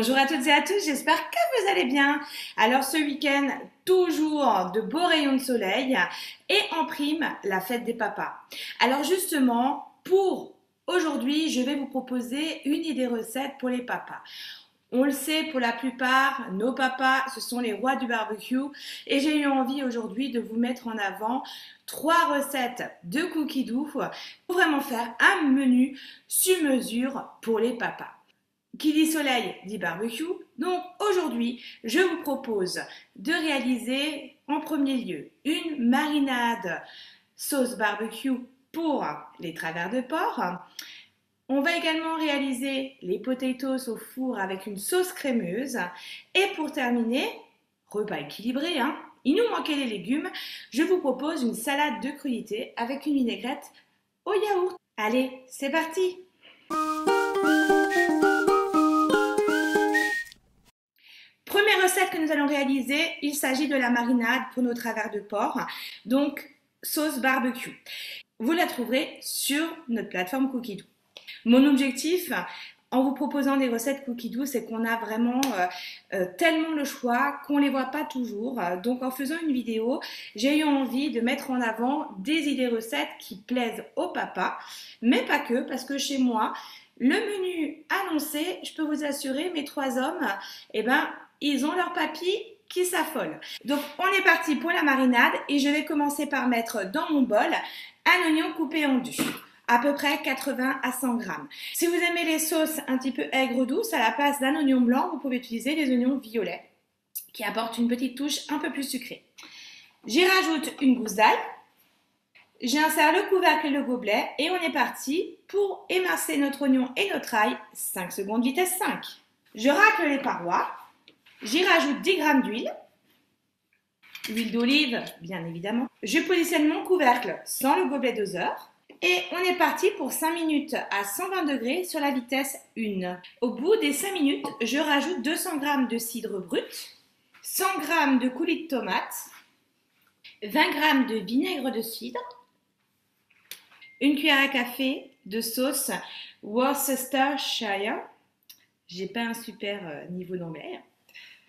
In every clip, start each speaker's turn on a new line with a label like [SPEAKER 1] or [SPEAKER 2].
[SPEAKER 1] Bonjour à toutes et à tous, j'espère que vous allez bien. Alors ce week-end, toujours de beaux rayons de soleil et en prime, la fête des papas. Alors justement, pour aujourd'hui, je vais vous proposer une idée recette pour les papas. On le sait, pour la plupart, nos papas, ce sont les rois du barbecue et j'ai eu envie aujourd'hui de vous mettre en avant 3 recettes de cookies doux pour vraiment faire un menu sur mesure pour les papas. Qui dit soleil dit barbecue, donc aujourd'hui je vous propose de réaliser en premier lieu une marinade sauce barbecue pour les travers de porc. On va également réaliser les potatoes au four avec une sauce crémeuse et pour terminer, repas équilibré, il nous manquait les légumes, je vous propose une salade de crudités avec une vinaigrette au yaourt. Allez, c'est parti! Première recette que nous allons réaliser, il s'agit de la marinade pour nos travers de porc, donc sauce barbecue. Vous la trouverez sur notre plateforme Cookie Doux. Mon objectif en vous proposant des recettes Cookie Doux, c'est qu'on a vraiment tellement le choix qu'on ne les voit pas toujours. Donc en faisant une vidéo, j'ai eu envie de mettre en avant des idées recettes qui plaisent aux papas, mais pas que, parce que chez moi, le menu annoncé, je peux vous assurer, mes 3 hommes, ils ont leur papy qui s'affole. Donc on est parti pour la marinade et je vais commencer par mettre dans mon bol un oignon coupé en dés, à peu près 80 à 100 grammes. Si vous aimez les sauces un petit peu aigre douce, à la place d'un oignon blanc, vous pouvez utiliser des oignons violets qui apportent une petite touche un peu plus sucrée. J'y rajoute une gousse d'ail. J'insère le couvercle et le gobelet et on est parti pour émincer notre oignon et notre ail, 5 secondes vitesse 5. Je racle les parois. J'y rajoute 10 g d'huile, huile d'olive bien évidemment. Je positionne mon couvercle sans le gobelet doseur et on est parti pour 5 minutes à 120 degrés sur la vitesse 1. Au bout des 5 minutes, je rajoute 200 g de cidre brut, 100 g de coulis de tomate, 20 g de vinaigre de cidre, une cuillère à café de sauce Worcestershire. J'ai pas un super niveau d'anglais.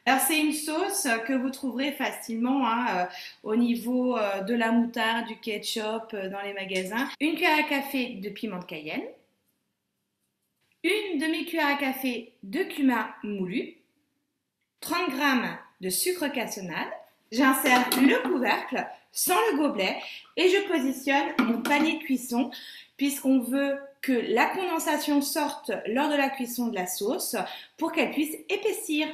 [SPEAKER 1] Alors c'est une sauce que vous trouverez facilement au niveau de la moutarde, du ketchup dans les magasins. Une cuillère à café de piment de Cayenne, une demi-cuillère à café de cumin moulu, 30 g de sucre cassonade. J'insère le couvercle sans le gobelet et je positionne mon panier de cuisson puisqu'on veut que la condensation sorte lors de la cuisson de la sauce pour qu'elle puisse épaissir.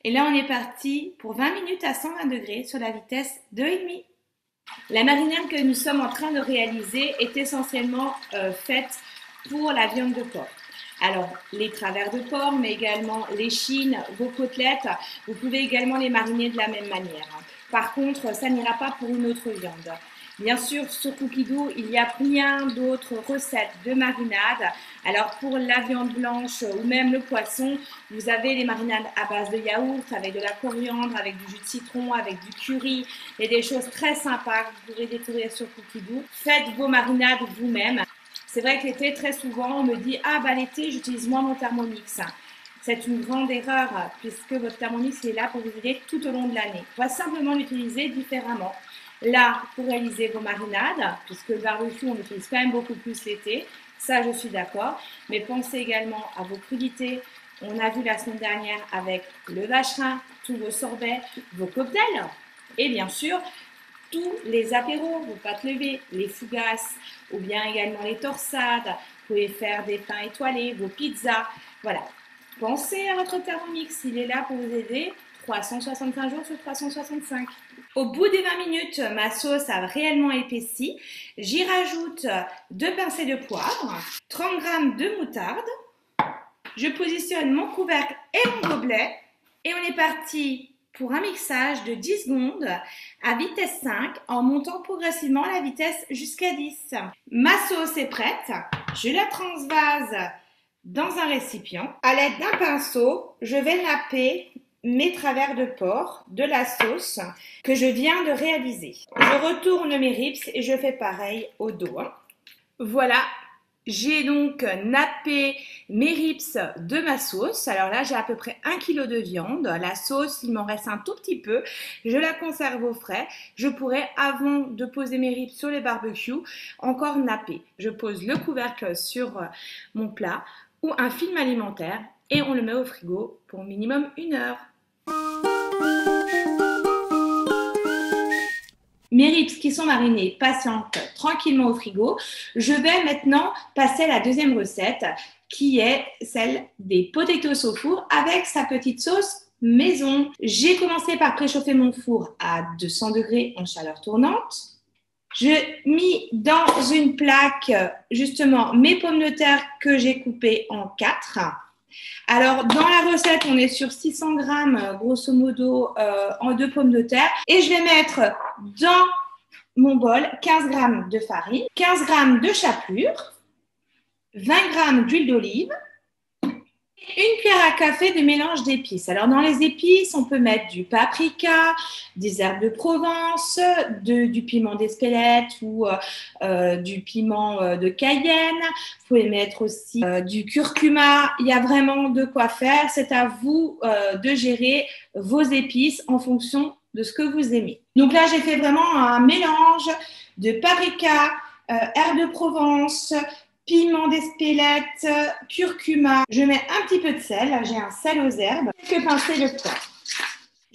[SPEAKER 1] Et là, on est parti pour 20 minutes à 120 degrés sur la vitesse 2,5. La marinade que nous sommes en train de réaliser est essentiellement faite pour la viande de porc. Alors, les travers de porc, mais également les chines, vos côtelettes, vous pouvez également les mariner de la même manière. Par contre, ça n'ira pas pour une autre viande. Bien sûr, sur Cookie Doux, il y a plein d'autres recettes de marinade. Alors pour la viande blanche ou même le poisson, vous avez les marinades à base de yaourt, avec de la coriandre, avec du jus de citron, avec du curry et des choses très sympas que vous pourrez découvrir sur Cookie Doux. Faites vos marinades vous-même. C'est vrai que l'été, très souvent, on me dit « Ah bah l'été, j'utilise moins mon Thermomix ». C'est une grande erreur puisque votre Thermomix est là pour vous aider tout au long de l'année. On va simplement l'utiliser différemment. Là, pour réaliser vos marinades, puisque le barbecue, on l'utilise quand même beaucoup plus l'été, ça je suis d'accord, mais pensez également à vos crudités. On a vu la semaine dernière avec le vacherin, tous vos sorbets, vos cocktails et bien sûr, tous les apéros, vos pâtes levées, les fougasses ou bien également les torsades. Vous pouvez faire des pains étoilés, vos pizzas, voilà. Pensez à votre Thermomix, il est là pour vous aider 365 jours sur 365. Au bout des 20 minutes, ma sauce a réellement épaissi. J'y rajoute 2 pincées de poivre, 30 g de moutarde. Je positionne mon couvercle et mon gobelet. Et on est parti pour un mixage de 10 secondes à vitesse 5 en montant progressivement la vitesse jusqu'à 10. Ma sauce est prête. Je la transvase dans un récipient. À l'aide d'un pinceau, je vais napper mes travers de porc de la sauce que je viens de réaliser. Je retourne mes ribs et je fais pareil au dos. Voilà, J'ai donc nappé mes rips de ma sauce. Alors là, j'ai à peu près 1 kg de viande. La sauce, il m'en reste un tout petit peu. Je la conserve au frais. Je pourrais, avant de poser mes rips sur les barbecues, encore napper. Je pose le couvercle sur mon plat ou un film alimentaire et on le met au frigo pour minimum 1 heure. Mes rips qui sont marinés patientent tranquillement au frigo. Je vais maintenant passer à la deuxième recette qui est celle des potatoes au four avec sa petite sauce maison. J'ai commencé par préchauffer mon four à 200 degrés en chaleur tournante. Je mis dans une plaque justement mes pommes de terre que j'ai coupées en 4. Alors, dans la recette, on est sur 600 grammes, grosso modo, de pommes de terre. Et je vais mettre dans mon bol 15 grammes de farine, 15 grammes de chapelure, 20 grammes d'huile d'olive, une cuillère à café de mélange d'épices. Alors, dans les épices, on peut mettre du paprika, des herbes de Provence, du piment d'Espelette ou du piment de Cayenne. Vous pouvez mettre aussi du curcuma. Il y a vraiment de quoi faire. C'est à vous de gérer vos épices en fonction de ce que vous aimez. Donc là, j'ai fait vraiment un mélange de paprika, herbes de Provence, piment d'Espelette, curcuma. Je mets un petit peu de sel. J'ai un sel aux herbes. Quelques pincées de poivre.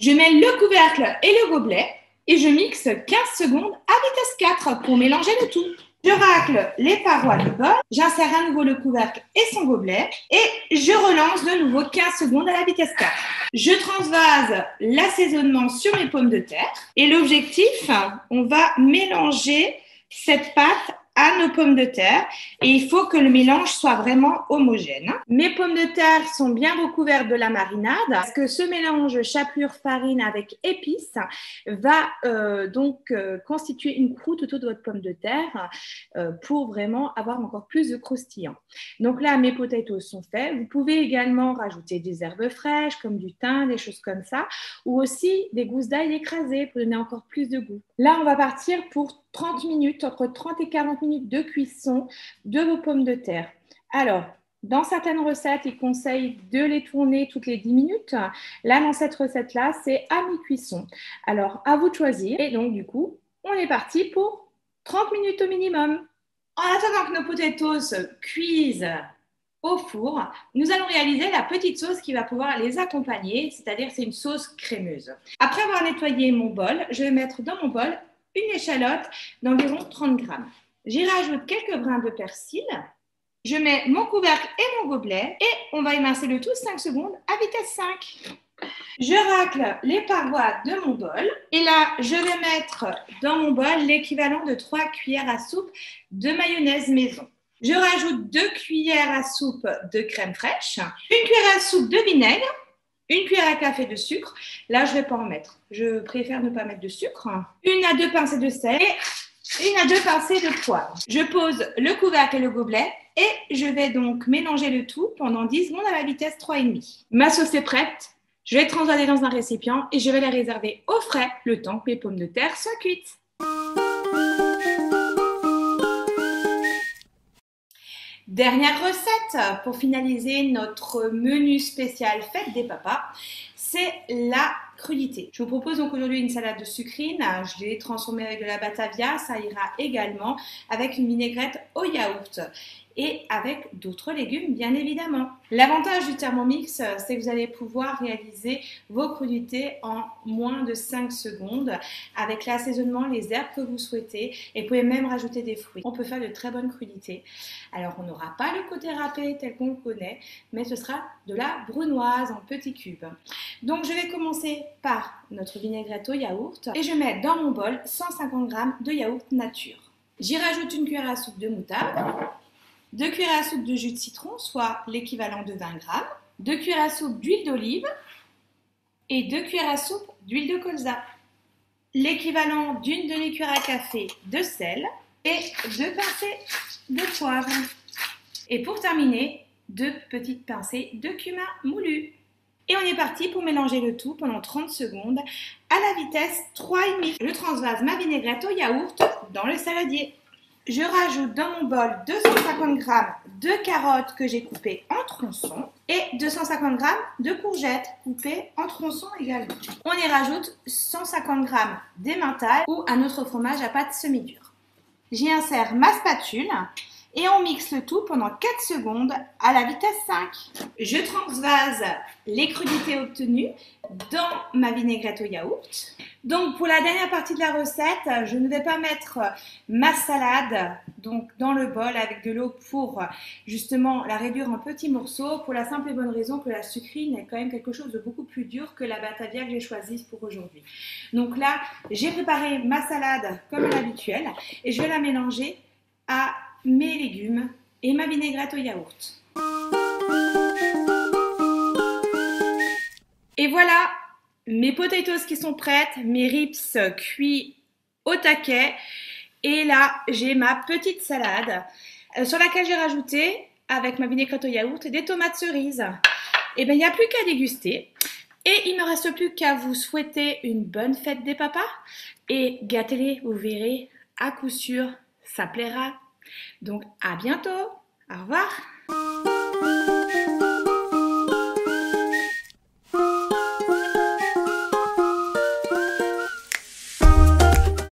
[SPEAKER 1] Je mets le couvercle et le gobelet et je mixe 15 secondes à vitesse 4 pour mélanger le tout. Je racle les parois du bol, j'insère à nouveau le couvercle et son gobelet et je relance de nouveau 15 secondes à la vitesse 4. Je transvase l'assaisonnement sur mes pommes de terre et l'objectif, on va mélanger cette pâte à nos pommes de terre et il faut que le mélange soit vraiment homogène. Mes pommes de terre sont bien recouvertes de la marinade parce que ce mélange chapelure-farine avec épices va constituer une croûte autour de votre pomme de terre pour vraiment avoir encore plus de croustillant. Donc là, mes potatoes sont faits. Vous pouvez également rajouter des herbes fraîches comme du thym, des choses comme ça ou aussi des gousses d'ail écrasées pour donner encore plus de goût. Là, on va partir pour 30 minutes, entre 30 et 40 minutes de cuisson de vos pommes de terre. Alors, dans certaines recettes, ils conseillent de les tourner toutes les 10 minutes. Là, dans cette recette-là, c'est à mi-cuisson. Alors, à vous de choisir. Et donc, du coup, on est parti pour 30 minutes au minimum. En attendant que nos potatoes cuisent au four, nous allons réaliser la petite sauce qui va pouvoir les accompagner, c'est-à-dire c'est une sauce crémeuse. Après avoir nettoyé mon bol, je vais mettre dans mon bol une échalote d'environ 30 grammes. J'y rajoute quelques brins de persil. Je mets mon couvercle et mon gobelet et on va émincer le tout 5 secondes à vitesse 5. Je racle les parois de mon bol et là, je vais mettre dans mon bol l'équivalent de 3 cuillères à soupe de mayonnaise maison. Je rajoute 2 cuillères à soupe de crème fraîche, une cuillère à soupe de vinaigre, une cuillère à café de sucre. Là, je ne vais pas en mettre. Je préfère ne pas mettre de sucre. 1 à 2 pincées de sel et 1 à 2 pincées de poivre. Je pose le couvercle et le gobelet et je vais donc mélanger le tout pendant 10 secondes à la vitesse 3,5. Ma sauce est prête. Je vais transvaser dans un récipient et je vais la réserver au frais le temps que mes pommes de terre soient cuites. Dernière recette pour finaliser notre menu spécial fête des papas, c'est la crudité. Je vous propose donc aujourd'hui une salade de sucrine. Je l'ai transformée avec de la batavia. Ça ira également avec une vinaigrette au yaourt et avec d'autres légumes, bien évidemment. L'avantage du Thermomix, c'est que vous allez pouvoir réaliser vos crudités en moins de 5 secondes avec l'assaisonnement, les herbes que vous souhaitez et vous pouvez même rajouter des fruits. On peut faire de très bonnes crudités. Alors, on n'aura pas le côté râpé tel qu'on le connaît, mais ce sera de la brunoise en petits cubes. Donc, je vais commencer par notre vinaigrette au yaourt et je mets dans mon bol 150 g de yaourt nature. J'y rajoute une cuillère à soupe de moutarde, 2 cuillères à soupe de jus de citron, soit l'équivalent de 20 g, 2 cuillères à soupe d'huile d'olive et 2 cuillères à soupe d'huile de colza, l'équivalent d'une demi-cuillère à café de sel et 2 pincées de poivre. Et pour terminer, 2 petites pincées de cumin moulu. Et on est parti pour mélanger le tout pendant 30 secondes à la vitesse 3,5. Je transvase ma vinaigrette au yaourt dans le saladier. je rajoute dans mon bol 250 g de carottes que j'ai coupées en tronçons et 250 g de courgettes coupées en tronçons également. On y rajoute 150 g d'emmental ou un autre fromage à pâte semi-dure. J'y insère ma spatule et on mixe le tout pendant 4 secondes à la vitesse 5. Je transvase les crudités obtenues dans ma vinaigrette au yaourt. Donc pour la dernière partie de la recette, je ne vais pas mettre ma salade dans le bol avec de l'eau pour justement la réduire en petits morceaux, pour la simple et bonne raison que la sucrine est quand même quelque chose de beaucoup plus dur que la Batavia que j'ai choisie pour aujourd'hui. Donc là, j'ai préparé ma salade comme à l'habituel et je vais la mélanger à mes légumes et ma vinaigrette au yaourt. Et voilà, mes potatoes qui sont prêtes, mes ribs cuits au taquet. Et là, j'ai ma petite salade sur laquelle j'ai rajouté, avec ma vinaigrette au yaourt, des tomates cerises. Et bien, il n'y a plus qu'à déguster. Et il ne me reste plus qu'à vous souhaiter une bonne fête des papas. Et gâtez-les, vous verrez, à coup sûr, ça plaira. Donc, à bientôt. Au revoir.